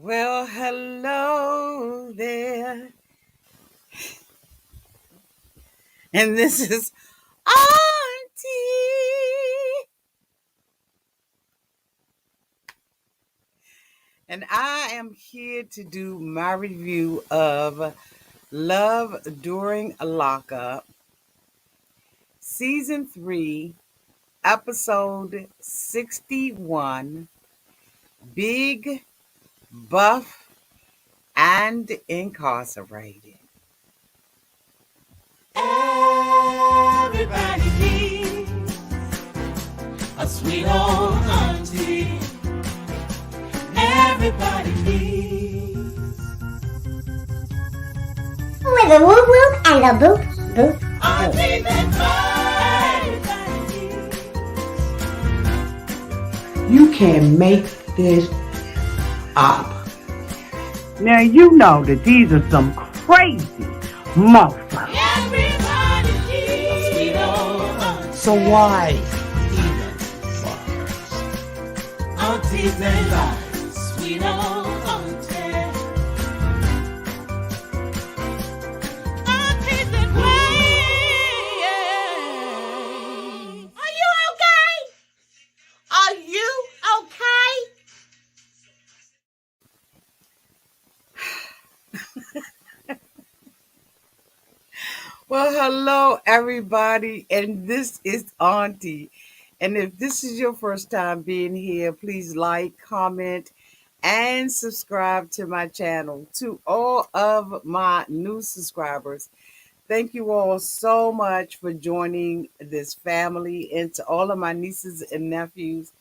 Well, hello there. And this is Auntie. And I am here to do my review of Love During a Lockup, Season 3, Episode 61, Big, Buff, and Incarcerated. Everybody needs a sweet old auntie. Everybody needs with a whoop whoop and a boop boop boop. aunties and everybody needs. You can make this up. Now you know that these are some crazy motherfuckers. Everybody needs a sweet old auntie. So why even bother? Aunties and lives, sweet old auntie. Aunties and ways. Are you okay? Are you okay? Well, hello, everybody, and this is Auntie. And if this is your first time being here, please like, comment, and subscribe to my channel. To all of my new subscribers, thank you all so much for joining this family, and to all of my nieces and nephews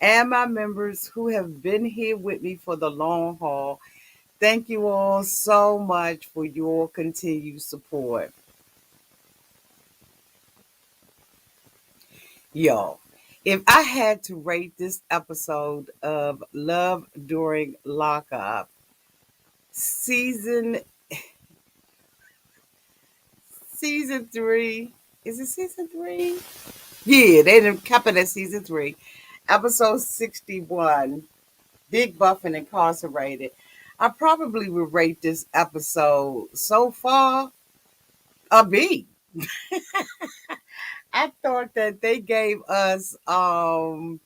and my members who have been here with me for the long haul. Thank you all so much for your continued support. Yo, if I had to rate this episode of Love During Lockup, season season 3, is it season 3? Yeah, they didn't kept it at season 3, episode 61, Big Buff and Incarcerated. I probably would rate this episode so far a B. I thought that they gave us a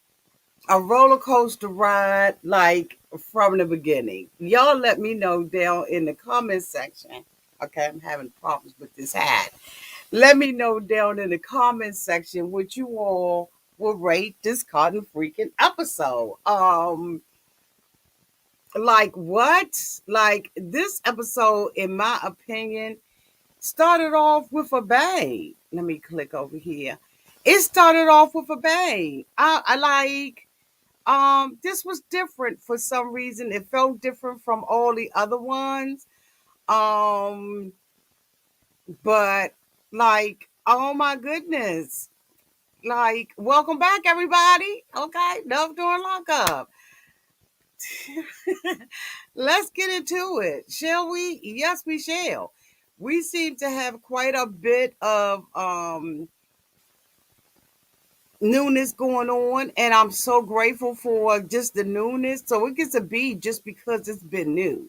roller coaster ride like from the beginning. Y'all let me know down in the comment section. Okay, I'm having problems with this hat. Let me know down in the comment section what you all will rate this cotton freaking episode. Like what? Like this episode, in my opinion, started off with a bang. Let me click over here. It started off with a bang. I like this was different for some reason. It felt different from all the other ones. Um but like, oh my goodness. Like, welcome back everybody. Okay, Love During Lockup. Let's get into it, shall we? Yes, we shall. We seem to have quite a bit of newness going on, and I'm so grateful for just the newness. So it gets a B just because it's been new.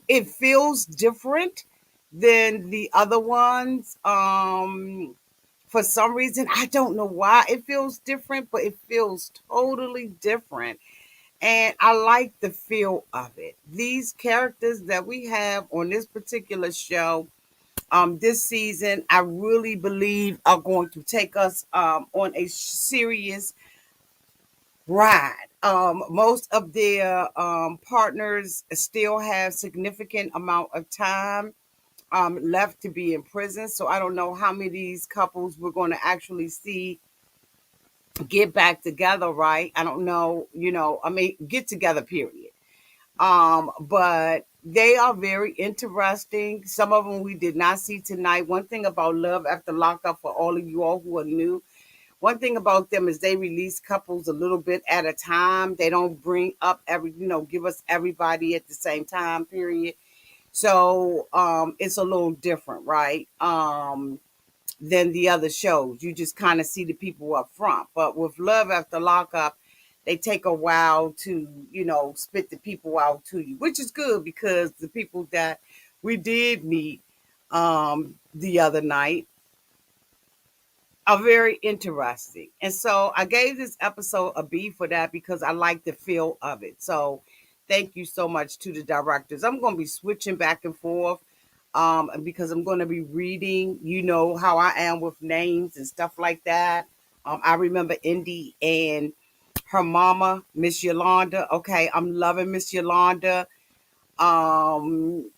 It feels different than the other ones. For some reason, I don't know why it feels different, but it feels totally different. And I like the feel of it. These characters that we have on this particular show, this season, I really believe are going to take us on a serious ride. Most of their partners still have significant amount of time left to be in prison. So I don't know how many of these couples we're going to actually see get back together, right? I don't know, I mean, get together, period. But they are very interesting. Some of them we did not see tonight. One thing about Love After Lockup, for all of you all who are new, one thing about them is they release couples a little bit at a time. They don't bring up give us everybody at the same time, period. So it's a little different, right? Than the other shows. You just kind of see the people up front. But with Love After Lockup, they take a while to, spit the people out to you, which is good because the people that we did meet the other night are very interesting. And so I gave this episode a B for that because I like the feel of it. So thank you so much to the directors. I'm going to be switching back and forth because I'm going to be reading, how I am with names and stuff like that. I remember Indy and her mama, Miss Yolanda. Okay, I'm loving Miss Yolanda. Um,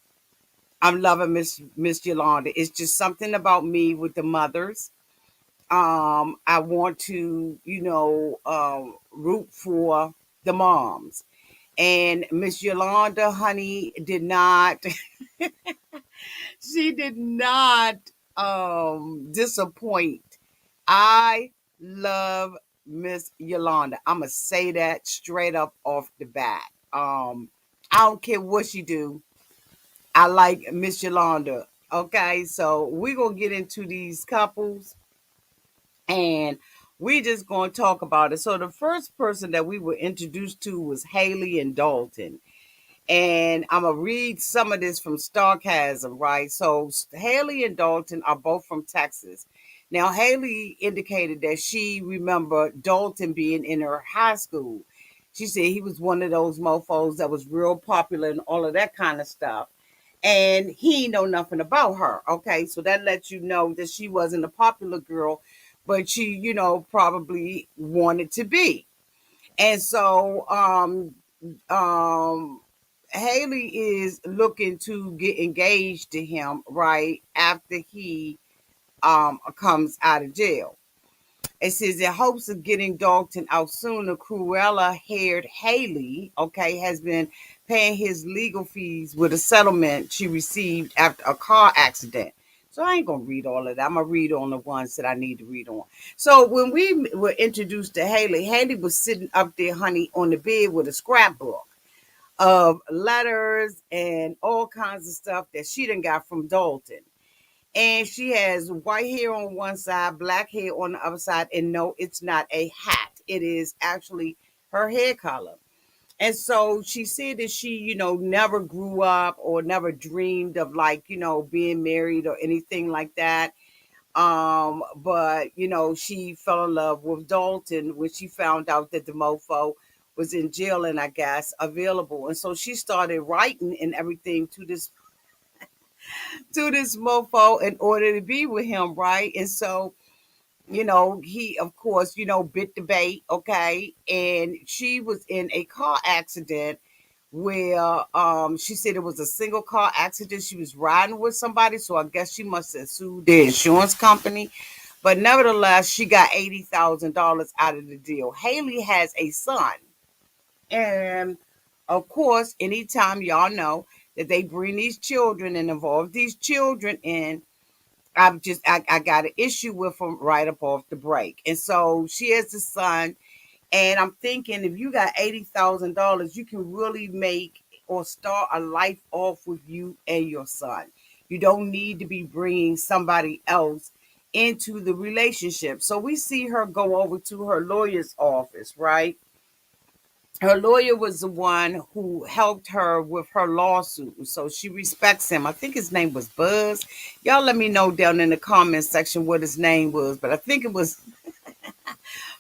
I'm loving Miss Yolanda. It's just something about me with the mothers. I want to, root for the moms. And Miss Yolanda, honey, did not, she did not disappoint. I love Miss Yolanda. I'm gonna say that straight up off the bat. I don't care what she do. I like Miss Yolanda. Okay, so we're gonna get into these couples and we just going to talk about it. So the first person that we were introduced to was Hayley and Dalton. And I'm going to read some of this from Starcasm, right? So Hayley and Dalton are both from Texas. Now, Hayley indicated that she remembered Dalton being in her high school. She said he was one of those mofos that was real popular and all of that kind of stuff. And he know nothing about her. Okay, so that lets you know that she wasn't a popular girl, but she, probably wanted to be. And so Hayley is looking to get engaged to him right after he comes out of jail. It says in hopes of getting Dalton out sooner, Cruella-haired Hayley, okay, has been paying his legal fees with a settlement she received after a car accident. So I ain't gonna read all of that. I'm gonna read on the ones that I need to read on. So when we were introduced to Hayley, Hayley was sitting up there, honey, on the bed with a scrapbook of letters and all kinds of stuff that she done got from Dalton. And she has white hair on one side, black hair on the other side. And no, it's not a hat. It is actually her hair color. And so she said that she, never grew up or never dreamed of like, being married or anything like that. But she fell in love with Dalton when she found out that the mofo was in jail and I guess available. And so she started writing and everything to this mofo in order to be with him, right? And so, he of course, bit the bait, okay? And she was in a car accident where she said it was a single car accident. She was riding with somebody, so I guess she must have sued the insurance company. But nevertheless, she got $80,000 out of the deal. Hayley has a son. And of course, anytime y'all know that they bring these children and involve these children in, I got an issue with them right up off the break. And so she has a son, and I'm thinking if you got $80,000, you can really make or start a life off with you and your son. You don't need to be bringing somebody else into the relationship. So we see her go over to her lawyer's office, right? Her lawyer was the one who helped her with her lawsuit. So she respects him. I think his name was Buzz. Y'all let me know down in the comment section what his name was. But I think it was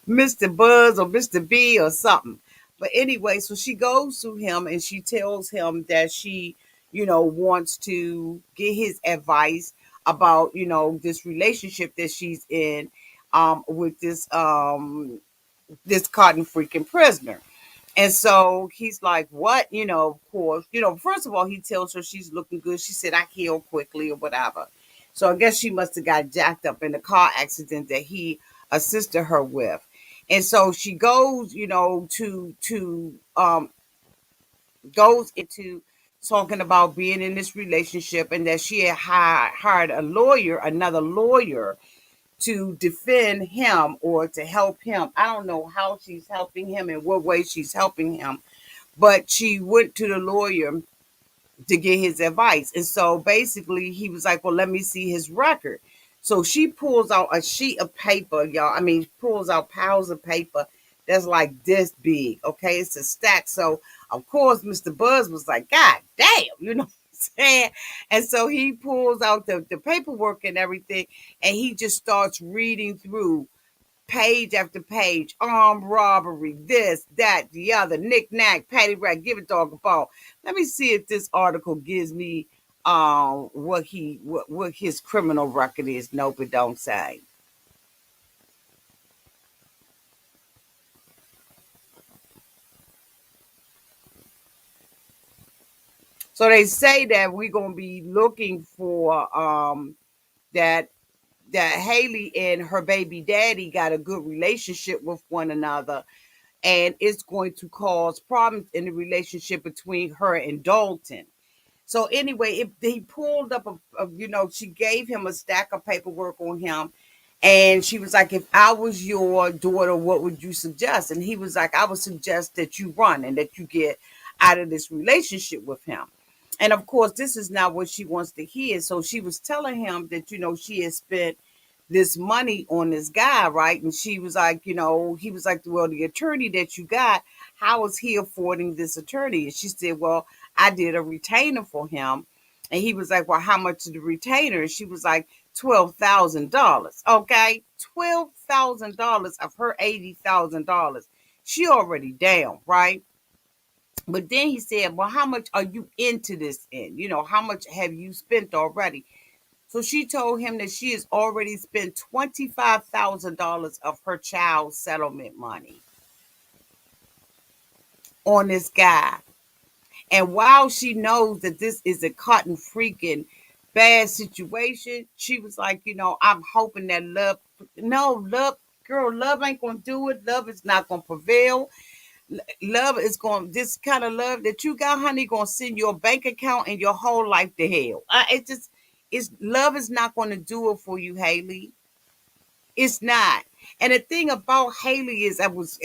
Mr. Buzz or Mr. B or something. But anyway, so she goes to him and she tells him that she, wants to get his advice about, this relationship that she's in with this cotton freaking prisoner. And so he's like, what? Of course, first of all, he tells her she's looking good. She said, I heal quickly or whatever. So I guess she must have got jacked up in the car accident that he assisted her with. And so she goes, goes into talking about being in this relationship and that she had hired another lawyer to defend him or to help him. I don't know how she's helping him and what way she's helping him, but she went to the lawyer to get his advice. And so basically he was like, well, let me see his record. So she pulls out a sheet of paper, y'all. I mean, pulls out piles of paper that's like this big. Okay, it's a stack. So of course, Mr. Buzz was like, God damn, you know what I'm saying? And so he pulls out the paperwork and everything, and he just starts reading through page after page, armed robbery, this, that, the other, knick knack, patty rat, give a dog a bone. Let me see if this article gives me what his criminal record is. Nope, it don't say. So they say that we're gonna be looking for that Hayley and her baby daddy got a good relationship with one another, and it's going to cause problems in the relationship between her and Dalton. So anyway, he pulled up she gave him a stack of paperwork on him, and she was like, "If I was your daughter, what would you suggest?" And he was like, "I would suggest that you run and that you get out of this relationship with him." And of course, this is not what she wants to hear. So she was telling him that she had spent this money on this guy, right? And she was like, he was like, "Well, the attorney that you got, how is he affording this attorney?" And she said, "Well, I did a retainer for him." And he was like, "Well, how much is the retainer?" And she was like, $12,000. Okay, $12,000 of her $80,000. She already down, right? But then he said, "Well, how much are you into this in? How much have you spent already?" So she told him that she has already spent $25,000 of her child's settlement money on this guy. And while she knows that this is a cotton freaking bad situation, she was like, "I'm hoping that love, no, love, girl, love ain't going to do it. Love is not going to prevail. Love is going, this kind of love that you got, honey, going to send your bank account and your whole life to hell." It's love is not going to do it for you, Hayley. It's not. And the thing about Hayley is, I was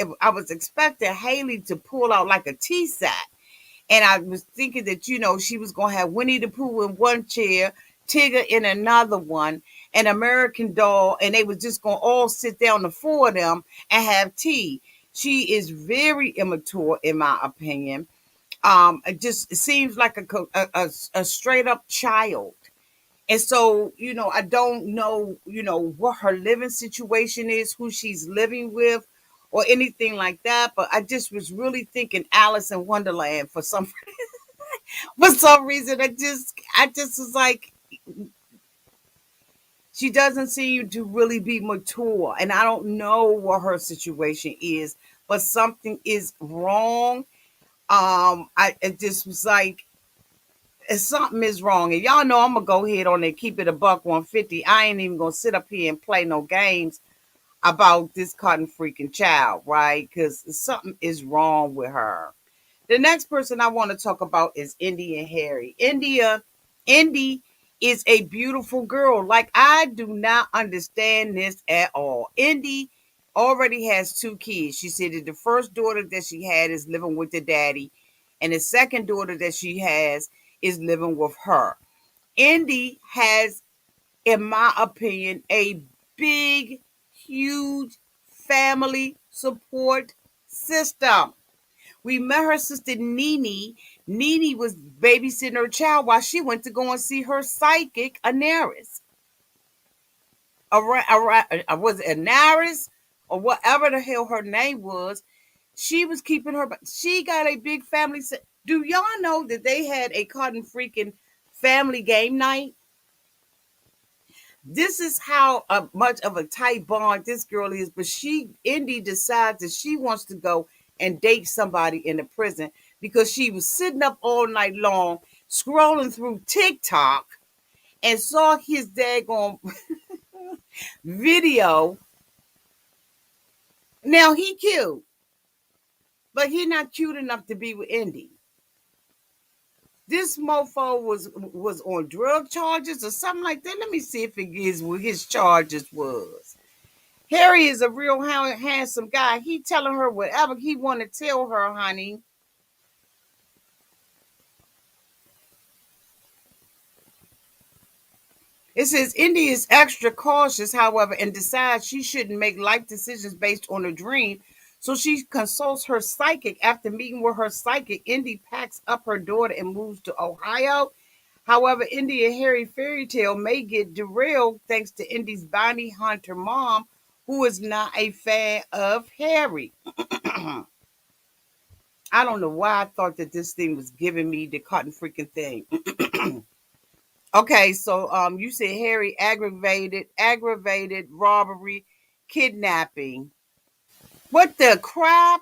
expecting Hayley to pull out like a tea set, and I was thinking that she was gonna have Winnie the Pooh in one chair, Tigger in another one, an American Doll, and they was just gonna all sit down, the four of them, and have tea. She is very immature, in my opinion. It seems like a straight up child. And so, I don't know, what her living situation is, who she's living with, or anything like that. But I just was really thinking Alice in Wonderland for some for some reason. I just was like, she doesn't seem to really be mature, and I don't know what her situation is, but something is wrong. I it just was like, something is wrong. And y'all know I'm gonna go ahead on and keep it a buck 150. I ain't even gonna sit up here and play no games about this cotton freaking child, right? Because something is wrong with her. The next person I want to talk about is Indy and Harry. Indy is a beautiful girl. Like, I do not understand this at all. Indy already has two kids. She said that the first daughter that she had is living with the daddy, and the second daughter that she has is living with her. Indy has, in my opinion, a big, huge family support system. We met her sister Nene. Nene was babysitting her child while she went to go and see her psychic, Anaris. Was it Anaris or whatever the hell her name was? She was keeping her. She got a big family. Do y'all know that they had a cotton freaking family game night? This is how much of a tight bond this girl is. But Indy decides that she wants to go and date somebody in the prison because she was sitting up all night long scrolling through TikTok and saw his daggone video. Now he cute, but he not cute enough to be with Indy. This mofo was on drug charges or something like that. Let me see if it gives what his charges was. Harry is a real handsome guy. He telling her whatever he want to tell her, honey. It says Indy is extra cautious, however, and decides she shouldn't make life decisions based on a dream. So she consults her psychic. After meeting with her psychic, Indy packs up her daughter and moves to Ohio. However, Indy and Harry fairy tale may get derailed thanks to Indy's bounty hunter mom, who is not a fan of Harry. I don't know why I thought that this thing was giving me the cotton freaking thing. Okay, so you said Harry aggravated robbery, kidnapping. What the crap?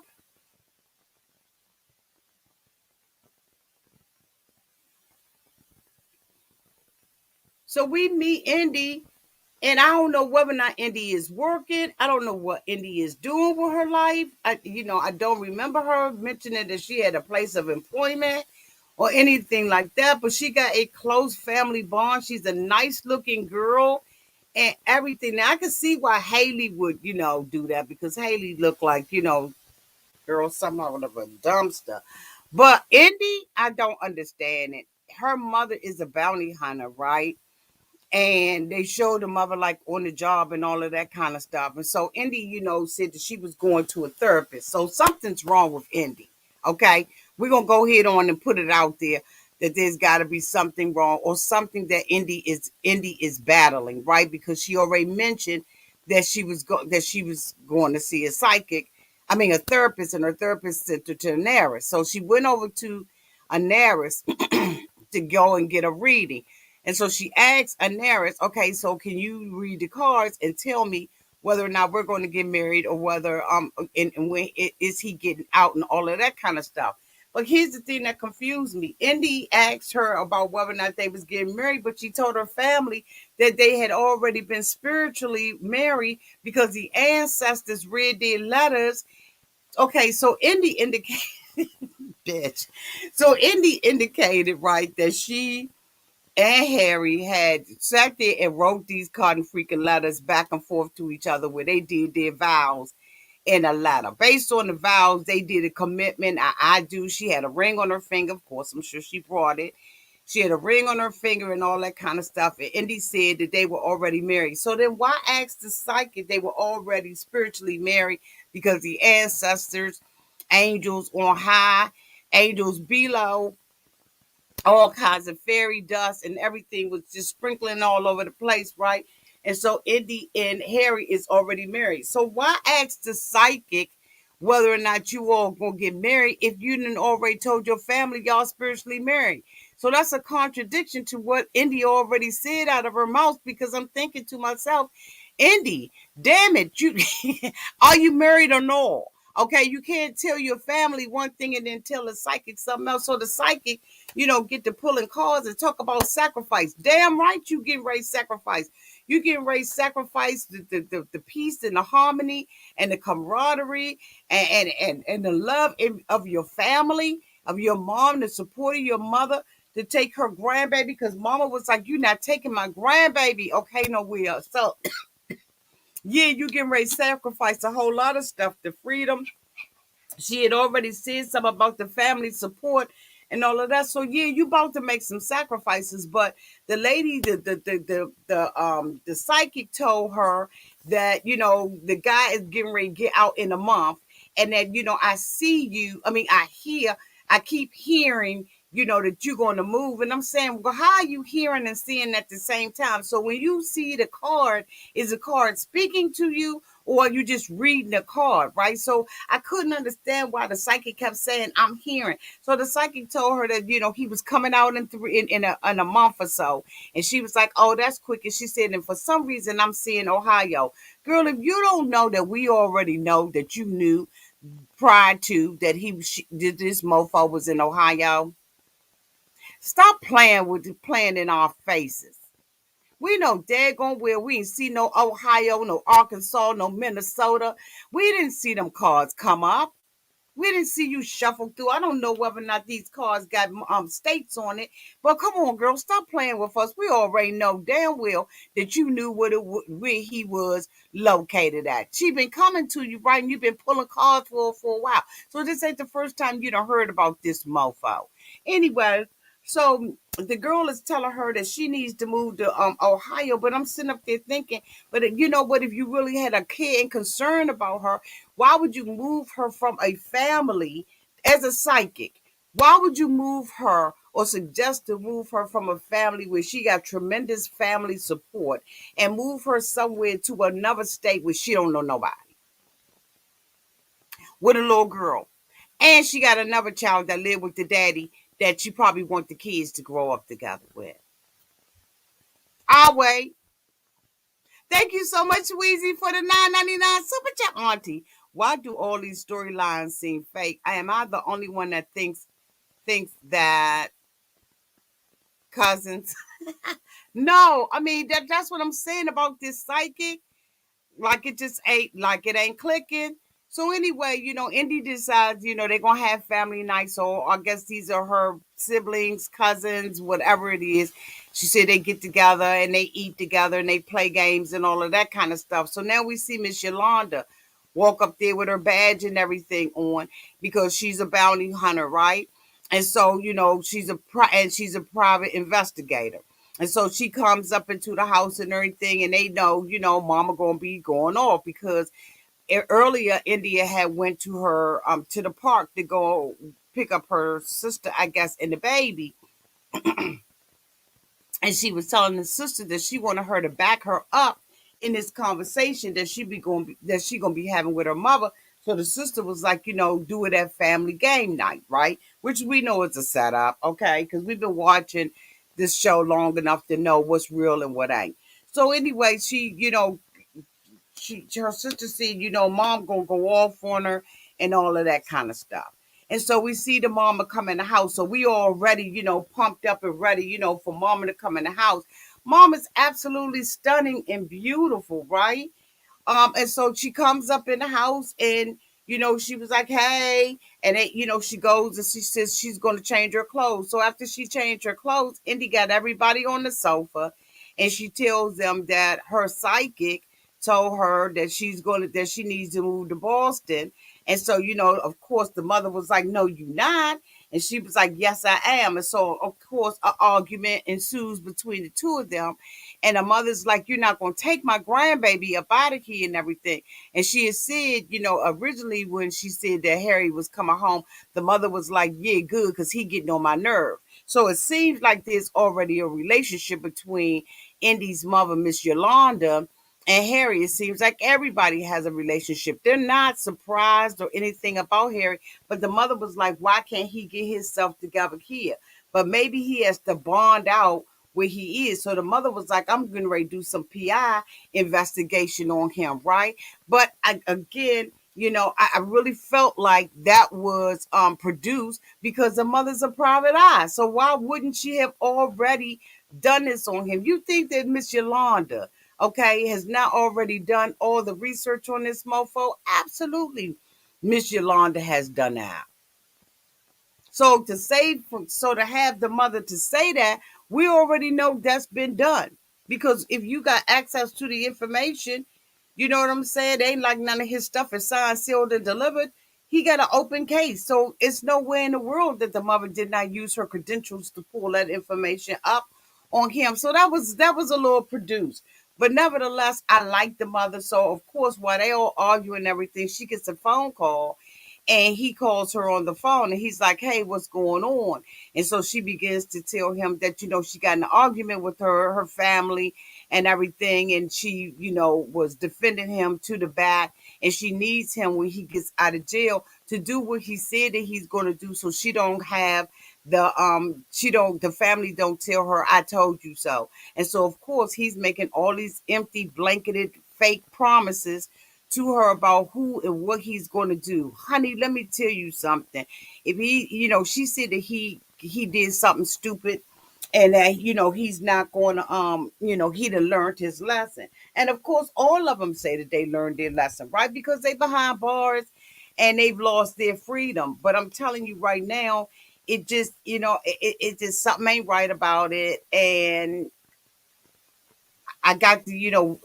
So we meet Indy, and I don't know whether or not Indy is working. I don't know what Indy is doing with her life. I don't remember her mentioning that she had a place of employment or anything like that. But she got a close family bond. She's a nice looking girl and everything. Now I can see why Hayley would, do that because Hayley looked like, girl, something out of a dumpster. But Indy, I don't understand it. Her mother is a bounty hunter, right? And they showed the mother like on the job and all of that kind of stuff. And so Indy, said that she was going to a therapist. So something's wrong with Indy. Okay. We're gonna go ahead on and put it out there that there's gotta be something wrong or something that Indy is battling, right? Because she already mentioned that she was going to see a psychic. I mean a therapist, and her therapist sent her to Anaris. So she went over to Anaris to go and get a reading. And so she asks Anaris, okay, so can you read the cards and tell me whether or not we're going to get married or whether and when is he getting out and all of that kind of stuff. But here's the thing that confused me. Indy asked her about whether or not they was getting married, but she told her family that they had already been spiritually married because the ancestors read their letters. Okay, so Indy indicated, bitch. So Indy indicated, right, that she and Harry had sat there and wrote these cotton freaking letters back and forth to each other where they did their vows in a letter. Based on the vows, they did a commitment. I do. She had a ring on her finger. Of course, I'm sure she brought it. She had a ring on her finger and all that kind of stuff. And Indy said that they were already married. So then why ask the psychic they were already spiritually married? Because the ancestors, angels on high, angels below, all kinds of fairy dust and everything was just sprinkling all over the place, right? And so Indy and Harry is already married. So why ask the psychic whether or not you all gonna get married if you didn't already told your family y'all spiritually married? So that's a contradiction to what Indy already said out of her mouth because I'm thinking to myself, Indy, damn it, you are you married or no? Okay, you can't tell your family one thing and then tell the psychic something else. So the psychic, get to pulling cards and talk about sacrifice. Damn right, you getting ready to sacrifice. You getting ready to sacrifice the peace and the harmony and the camaraderie and the love of your family, of your mom, the support of your mother to take her grandbaby because mama was like, you're not taking my grandbaby. Okay, no, we are. So, yeah, you getting ready to sacrifice a whole lot of stuff, the freedom. She had already said something about the family support and all of that. So yeah, you about to make some sacrifices. But the lady, the psychic told her that the guy is getting ready to get out in a month, and that I see you. I mean, I keep hearing. That you're going to move. And I'm saying, well, how are you hearing and seeing at the same time? So when you see the card, is the card speaking to you or are you just reading the card, right? So I couldn't understand why the psychic kept saying, I'm hearing. So the psychic told her that, he was coming out in a month or so. And she was like, oh, that's quick. And she said, and for some reason, I'm seeing Ohio. Girl, if you don't know that we already know that you knew prior to that this mofo was in Ohio, stop playing in our faces. We know daggone well we ain't see no Ohio, no Arkansas, no Minnesota. We didn't see them cards come up. We didn't see you shuffle through. I don't know whether or not these cards got states on it, but come on, girl, stop playing with us. We already know damn well that you knew where he was located at. She been coming to you, right? And you've been pulling cards for a while. So this ain't the first time you done heard about this mofo. Anyway, so the girl is telling her that she needs to move to Ohio. But I'm sitting up there thinking, but you know what? If you really had a care and concern about her, why would you move her from a family as a psychic? Why would you move her or suggest to move her from a family where she got tremendous family support and move her somewhere to another state where she don't know nobody with a little girl? And she got another child that live with the daddy that you probably want the kids to grow up together with. I'll wait. Thank you so much, Weezy, for the 9.99 super chat, Auntie. Why do all these storylines seem fake? Am I the only one that thinks that cousins? No, I mean that's what I'm saying about this psychic. Like it just ain't like it ain't clicking. So anyway, Indy decides, they're gonna have family night. So I guess these are her siblings, cousins, whatever it is. She said they get together and they eat together and they play games and all of that kind of stuff. So now we see Miss Yolanda walk up there with her badge and everything on because she's a bounty hunter, right? And so she's a private investigator. And so she comes up into the house and everything, and they know, Mama gonna be going off because earlier India had went to her to the park to go pick up her sister, I guess, and the baby, and she was telling the sister that she wanted her to back her up in this conversation that she gonna be having with her mother. So the sister was like, do it at family game night, right? Which we know is a setup, okay? Because we've been watching this show long enough to know what's real and what ain't. So anyway, her sister said, Mom gonna go off on her and all of that kind of stuff. And so we see the mama come in the house. So we already, pumped up and ready, for mama to come in the house. Mom is absolutely stunning and beautiful, right? And so she comes up in the house and, she was like, hey, and she goes and she says she's going to change her clothes. So after she changed her clothes, Indy got everybody on the sofa and she tells them that her psychic told her that she needs to move to Boston. And so, of course, the mother was like, no, you not. And she was like, yes, I am. And so, of course, an argument ensues between the two of them. And the mother's like, you're not going to take my grandbaby up out of here and everything. And she had said, originally when she said that Harry was coming home, the mother was like, yeah, good, because he getting on my nerve. So it seems like there's already a relationship between Indy's mother, Miss Yolanda, and Harry. It seems like everybody has a relationship. They're not surprised or anything about Harry, but the mother was like, why can't he get himself together here? But maybe he has to bond out where he is. So the mother was like, I'm going to do some PI investigation on him, right? But again, I really felt like that was produced because the mother's a private eye. So why wouldn't she have already done this on him? You think that Miss Yolanda, okay, has not already done all the research on this mofo? Absolutely. Miss Yolanda has done that. So to have the mother to say that, we already know that's been done. Because if you got access to the information, you know what I'm saying? It ain't like none of his stuff is signed, sealed, and delivered. He got an open case. So it's no way in the world that the mother did not use her credentials to pull that information up on him. So that was a little produced. But nevertheless, I like the mother. So of course, while they all argue and everything, she gets a phone call and he calls her on the phone and he's like, hey, what's going on? And so she begins to tell him that, she got in an argument with her family and everything. And she, was defending him to the back. And she needs him when he gets out of jail to do what he said that he's going to do. So she don't have the family don't tell her, I told you so. And so, of course, he's making all these empty, blanketed, fake promises to her about who and what he's going to do. Honey, let me tell you something. If he, she said that he did something stupid and that, he's not going to, he done learned his lesson. And of course, all of them say that they learned their lesson, right? Because they behind bars and they've lost their freedom. But I'm telling you right now, it just, it just something ain't right about it. And I got to,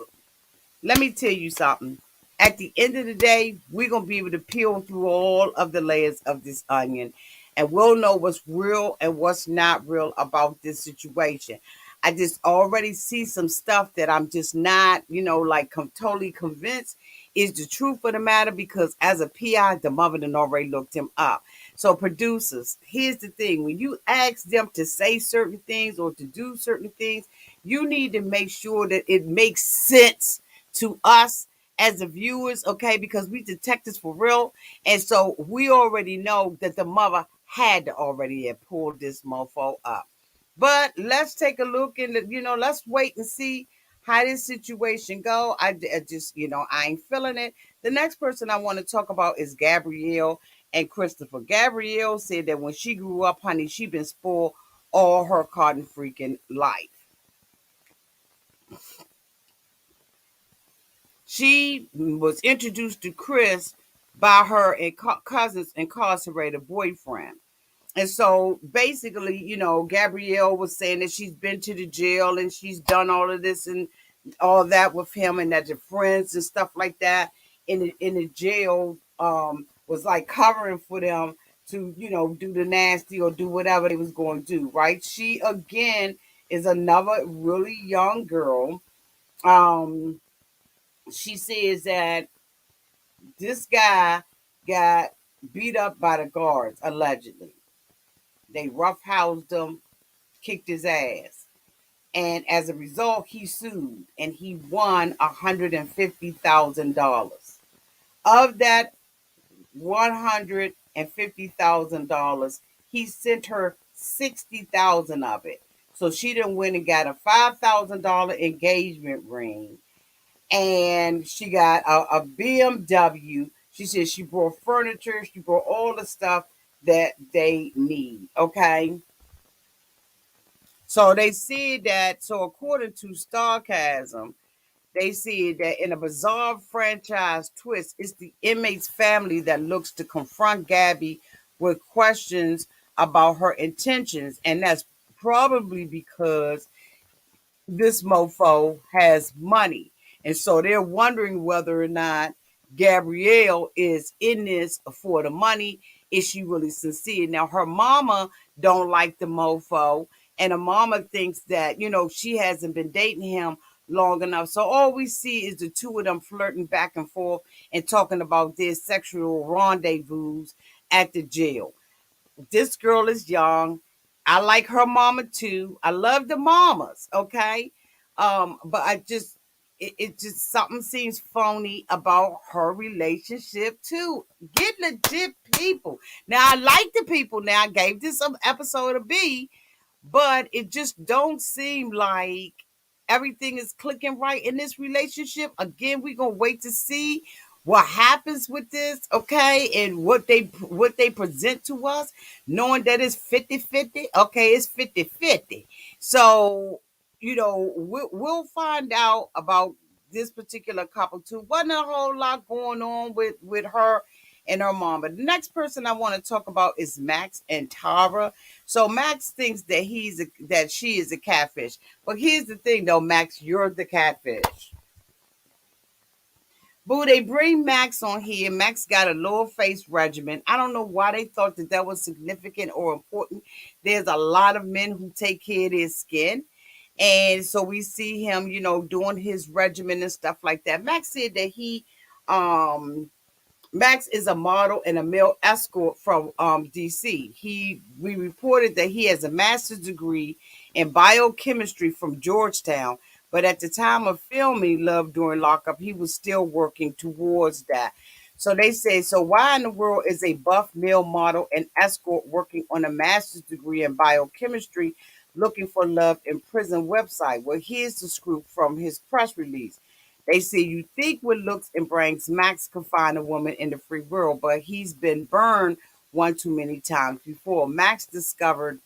let me tell you something. At the end of the day, we're going to be able to peel through all of the layers of this onion. and we'll know what's real and what's not real about this situation. I just already see some stuff that I'm just not, like totally convinced is the truth of the matter, because as a PI, the mother done already looked him up. So producers, here's the thing. When you ask them to say certain things or to do certain things, you need to make sure that it makes sense to us as the viewers, okay? Because we detectives for real. And so we already know that the mother had to already have pulled this mofo up. But let's take a look and let's wait and see how this situation go. I just I ain't feeling it. The next person I want to talk about is Gabrielle and Christopher. Gabrielle said that when she grew up, honey, she been spoiled all her cotton freaking life. She was introduced to Chris by her cousin's incarcerated boyfriend. And so basically, Gabrielle was saying that she's been to the jail and she's done all of this and all that with him, and that the friends and stuff like that in the jail was like covering for them to, do the nasty or do whatever they was going to do, right? She again is another really young girl. Um, she says that this guy got beat up by the guards, allegedly. They roughhoused him, kicked his ass. And as a result, he sued and he won $150,000. Of that $150,000, he sent her 60,000 of it. So she done went and got a $5,000 engagement ring, and she got a BMW. She said she brought furniture, she brought all the stuff that they need. Okay. So they said that, so according to Starcasm, they said that in a bizarre franchise twist, it's the inmate's family that looks to confront Gabby with questions about her intentions. And that's probably because this mofo has money. And so they're wondering whether or not Gabrielle is in this for the money. Is she really sincere? Now her mama don't like the mofo, and her mama thinks that, she hasn't been dating him long enough. So all we see is the two of them flirting back and forth and talking about their sexual rendezvous at the jail. This girl is young. I like her mama too. I love the mamas, okay? But it just something seems phony about her relationship too. Get legit people. Now I like the people. Now I gave this some episode of B, but it just don't seem like everything is clicking right in this relationship. Again, we're gonna wait to see what happens with this, okay, and what they present to us, knowing that it's 50-50. Okay, it's 50-50. So we'll find out about this particular couple too. Wasn't a whole lot going on with her and her mom. But the next person I want to talk about is Max and Tara. So Max thinks that she is a catfish. But here's the thing though, Max, you're the catfish. Boo, they bring Max on here. Max got a lower face regimen. I don't know why they thought that was significant or important. There's a lot of men who take care of their skin. And so we see him, doing his regimen and stuff like that. Max said that um, Max is a model and a male escort from DC. We reported that he has a master's degree in biochemistry from Georgetown, but at the time of filming Love during Lockup, he was still working towards that. So they say, so why in the world is a buff male model and escort working on a master's degree in biochemistry looking for love in prison website? Well, here's the scoop from his press release. They say you think with looks and brains Max could find a woman in the free world, but he's been burned one too many times before. Max discovered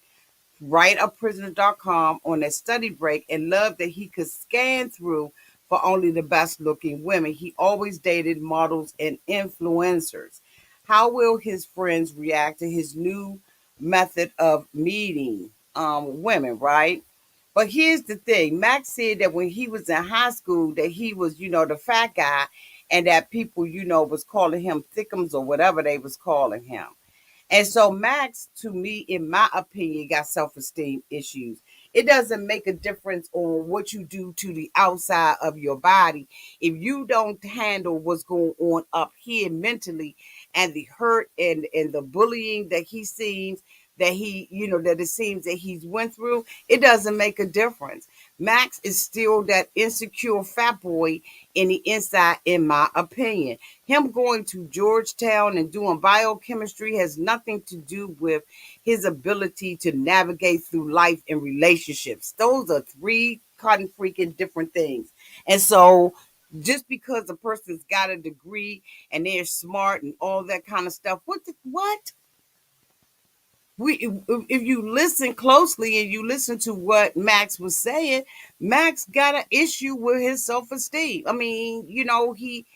writeaprisoner.com on a study break and loved that he could scan through for only the best looking women. He always dated models and influencers. How will his friends react to his new method of meeting women, right? But here's the thing. Max said that when he was in high school that he was, the fat guy, and that people, was calling him thickums or whatever they was calling him. And so Max, to me, in my opinion, got self-esteem issues. It doesn't make a difference on what you do to the outside of your body. If you don't handle what's going on up here mentally and the hurt and the bullying that he seems that that it seems that he's went through, it doesn't make a difference. Max is still that insecure fat boy in the inside, in my opinion. Him going to Georgetown and doing biochemistry has nothing to do with his ability to navigate through life and relationships. Those are three cotton freaking different things. And so just because a person's got a degree and they're smart and all that kind of stuff, what? If you listen closely and you listen to what Max was saying, Max got an issue with his self-esteem. I mean, he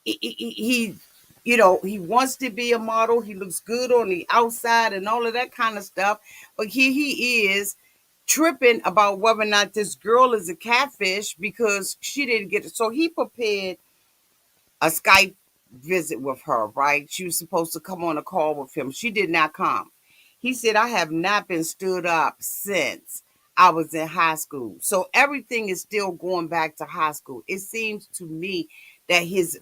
he wants to be a model. He looks good on the outside and all of that kind of stuff. But here he is tripping about whether or not this girl is a catfish because she didn't get it. So he prepared a Skype visit with her, right? She was supposed to come on a call with him. She did not come. He said, I have not been stood up since I was in high school. So everything is still going back to high school. It seems to me that his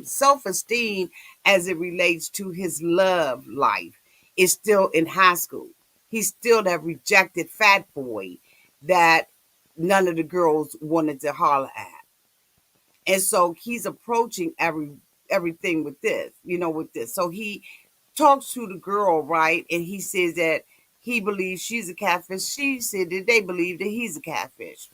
self-esteem as it relates to his love life is still in high school. He's still that rejected fat boy that none of the girls wanted to holler at. And so he's approaching everything with this. So he talks to the girl, right? And he says that he believes she's a catfish. She said that they believe that he's a catfish.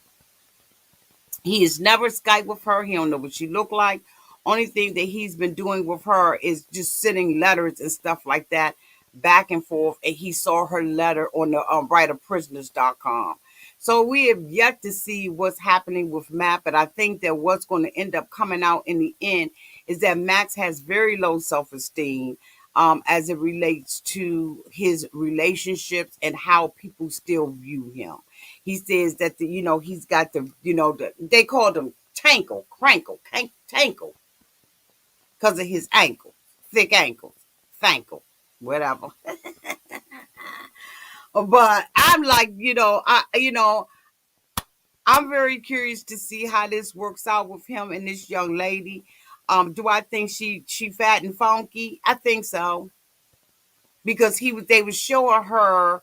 He has never Skyped with her. He don't know what she looked like. Only thing that he's been doing with her is just sending letters and stuff like that back and forth. And he saw her letter on the writerprisoners.com. So we have yet to see what's happening with Matt, but I think that what's going to end up coming out in the end is that Max has very low self-esteem as it relates to his relationships and how people still view him. He says that he's got they called him tankle because of his ankle, thick ankles, thankle, whatever. But I'm like, I'm very curious to see how this works out with him and this young lady. Do I think she fat and funky? I think so because they was showing her.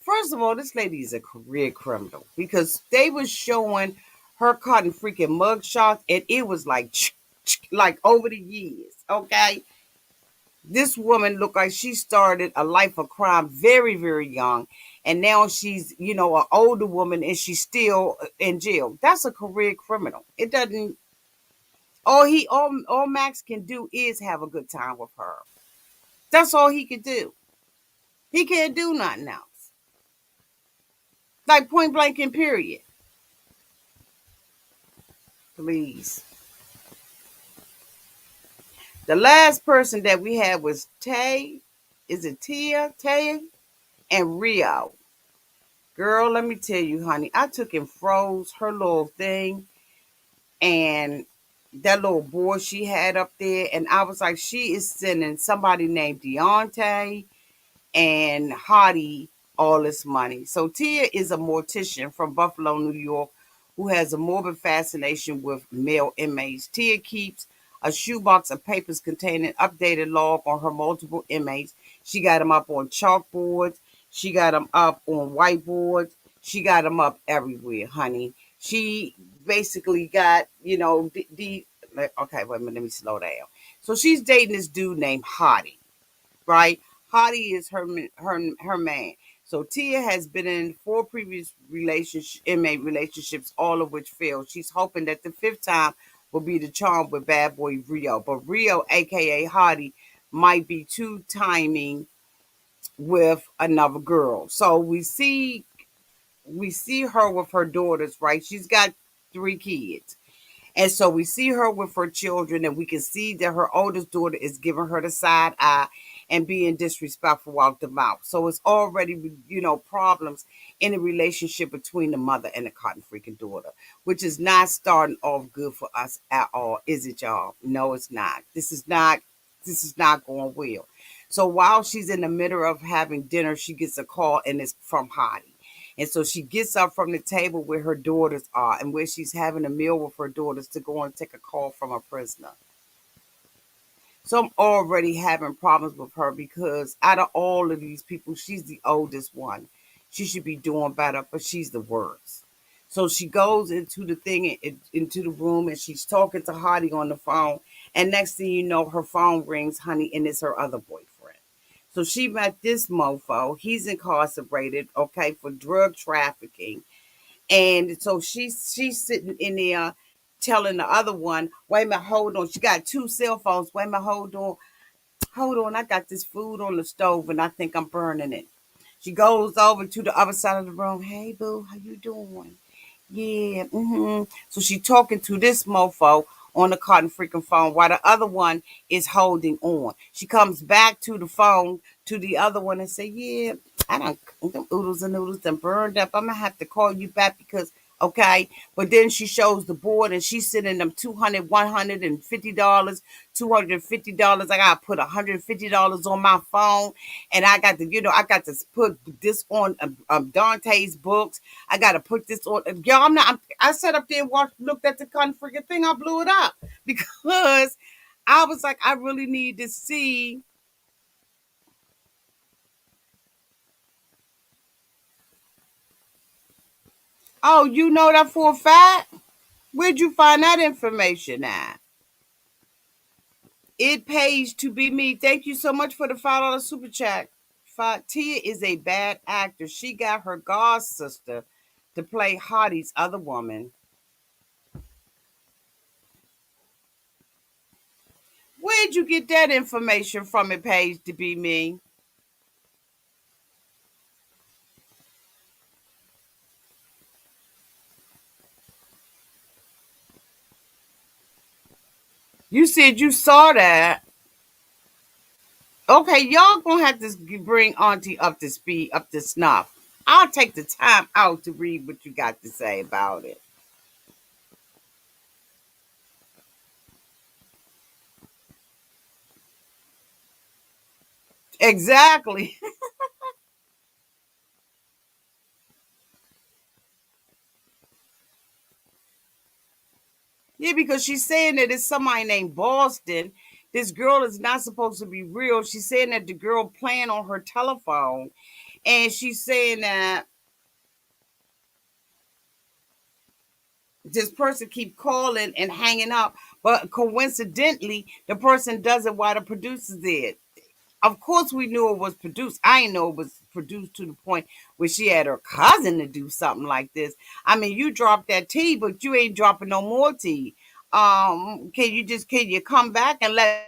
First of all, this lady is a career criminal because they was showing her cotton freaking mug shots and it was like over the years. Okay, this woman looked like she started a life of crime very, very young. And now she's, an older woman and she's still in jail. That's a career criminal. It doesn't, all Max can do is have a good time with her. That's all he can do. He can't do nothing else. Like point blank and period. Please. The last person that we had was Tay. Is it Tia? Tay? And Rio. Girl, let me tell you, honey, I took and froze her little thing and that little boy she had up there. And I was like, she is sending somebody named Deontay and Hottie all this money. So Tia is a mortician from Buffalo, New York, who has a morbid fascination with male inmates. Tia keeps a shoebox of papers containing updated log on her multiple inmates. She got them up on chalkboards. She got them up on whiteboards. She got them up everywhere, honey. She basically got, okay, wait a minute, let me slow down. So she's dating this dude named Hottie, right? Hottie is her man. So Tia has been in 4 previous inmate relationships, all of which failed. She's hoping that the 5th time will be the charm with bad boy Rio. But Rio, aka Hottie, might be two timing with another girl. So we see her with her daughters, right? She's got 3 kids. And so we see her with her children, and we can see that her oldest daughter is giving her the side eye and being disrespectful out the mouth. So it's already, problems in the relationship between the mother and the cotton freaking daughter, which is not starting off good for us at all, is it, y'all? No, it's not. This is not this is not going well. So while she's in the middle of having dinner, she gets a call and it's from Hottie. And so she gets up from the table where her daughters are and where she's having a meal with her daughters to go and take a call from a prisoner. So I'm already having problems with her because out of all of these people, she's the oldest one. She should be doing better, but she's the worst. So she goes into the thing, into the room, and she's talking to Hottie on the phone. And next thing you know, her phone rings, honey, and it's her other boyfriend. So she met this mofo. He's incarcerated, okay, for drug trafficking. And so she's sitting in there telling the other one, wait a minute, hold on. She got two cell phones. Wait a minute, hold on. I got this food on the stove and I think I'm burning it. She goes over to the other side of the room. Hey, boo, how you doing? Yeah. So she talking to this mofo on the cotton freaking phone while the other one is holding on. She comes back to the phone to the other one and say, yeah, I don't, them oodles and noodles done burned up. I'm gonna have to call you back because okay. But then she shows the board and she's sending them $150, $250. I gotta put $150 on my phone, and I got to, I got to put this on Dante's books. I got to put this on. Y'all, I sat up there and looked at the freaking thing. I blew it up because I was like, I really need to see. Oh, you know that for a fact? Where'd you find that information at? It pays to be me. Thank you so much for the $5 super chat. Tia is a bad actor. She got her god sister to play Hottie's other woman. Where'd you get that information from? It pays to be me. You said you saw that. Okay, y'all gonna have to bring Auntie up to speed, up to snuff. I'll take the time out to read what you got to say about it. Exactly. Yeah, because she's saying that it's somebody named Boston. This girl is not supposed to be real. She's saying that the girl playing on her telephone, and she's saying that this person keep calling and hanging up, but coincidentally, the person does it while the producer did. Of course, we knew it was produced. I didn't know it was produced to the point where she had her cousin to do something like this. I mean, you dropped that tea, but you ain't dropping no more tea. Can you come back and let?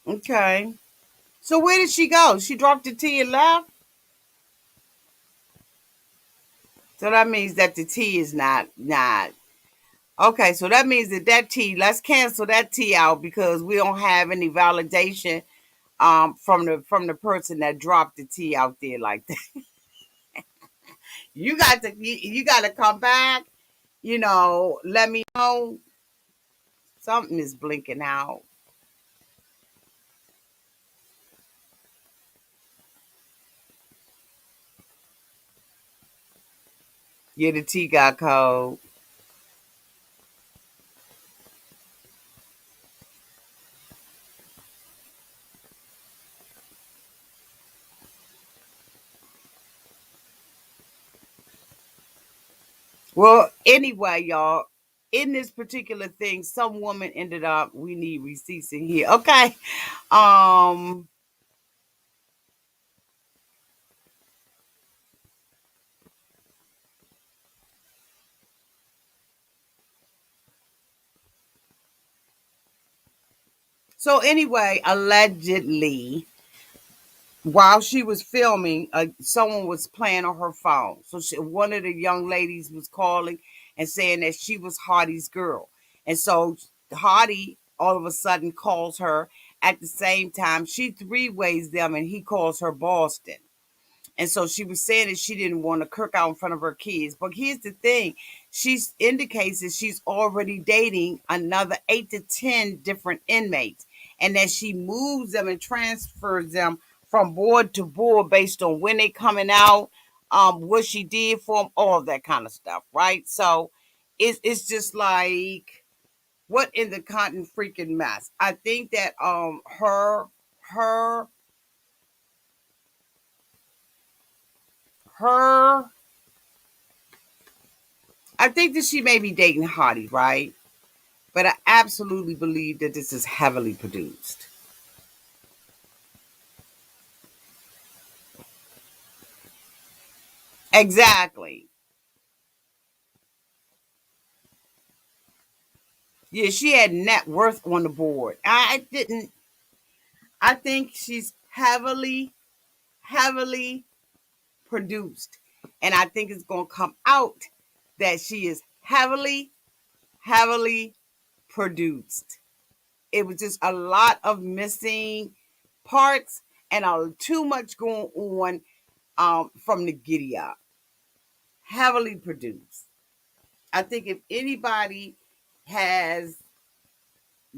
Okay. So where did she go? She dropped the tea and left. So that means that the tea is not. Okay, so that means that tea. Let's cancel that tea out because we don't have any validation from the person that dropped the tea out there like that. You got to come back. Let me know something is blinking out. Yeah, the tea got cold. Well, anyway, y'all, in this particular thing, some woman ended up. We need receipts in here. Okay. Um. So anyway, allegedly, while she was filming, someone was playing on her phone. So one of the young ladies was calling and saying that she was Hardy's girl, and so Hardy all of a sudden calls her at the same time. She three-ways them and he calls her Boston. And so she was saying that she didn't want to cook out in front of her kids. But here's the thing. She indicates that she's already dating another 8 to 10 different inmates. And that she moves them and transfers them from board to board based on when they coming out, what she did for them, all that kind of stuff, right? So it's just like, what in the cotton freaking mess? I think that her her I think that she may be dating Hottie, right? But I absolutely believe that this is heavily produced. Exactly. Yeah, she had net worth on the board. I didn't. I think she's heavily produced. And I think it's going to come out that she is heavily produced. It was just a lot of missing parts and too much going on from the giddy up. Heavily produced. I think if anybody has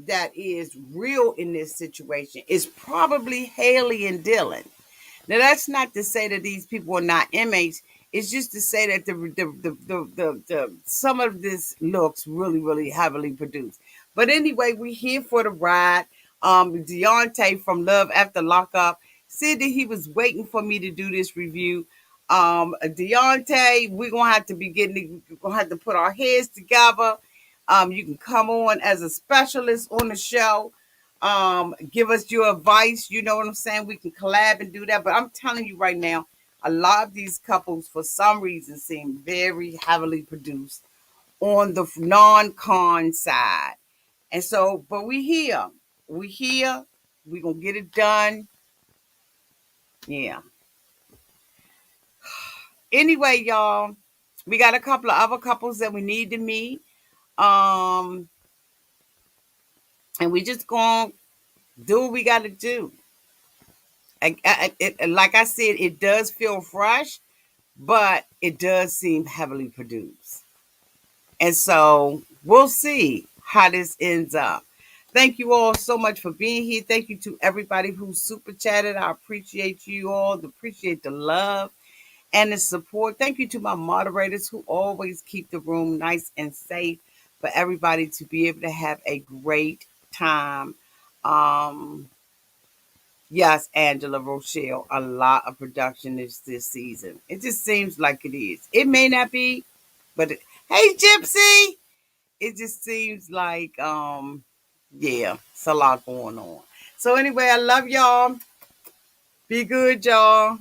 that is real in this situation, it's probably Hayley and Dylan. Now that's not to say that these people are not inmates. It's just to say that the some of this looks really heavily produced. But anyway, we're here for the ride. Deontay from Love After Lockup said that he was waiting for me to do this review. Deontay, we're gonna have to put our heads together. You can come on as a specialist on the show. Give us your advice. You know what I'm saying? We can collab and do that. But I'm telling you right now, a lot of these couples, for some reason, seem very heavily produced on the non-con side. And so, but we here. We here. We gonna get it done. Yeah. Anyway, y'all, we got a couple of other couples that we need to meet. Um, and we just gonna do what we gotta do. Like I said, it does feel fresh, but it does seem heavily produced. And so we'll see how this ends up. Thank you all so much for being here. Thank you to everybody who super chatted. I appreciate you all. Appreciate the love and the support. Thank you to my moderators who always keep the room nice and safe for everybody to be able to have a great time. Yes, Angela Rochelle, a lot of production this season. It just seems like it is. It may not be, but hey, Gypsy, it just seems like yeah, it's a lot going on. So anyway, I love y'all. Be good, y'all.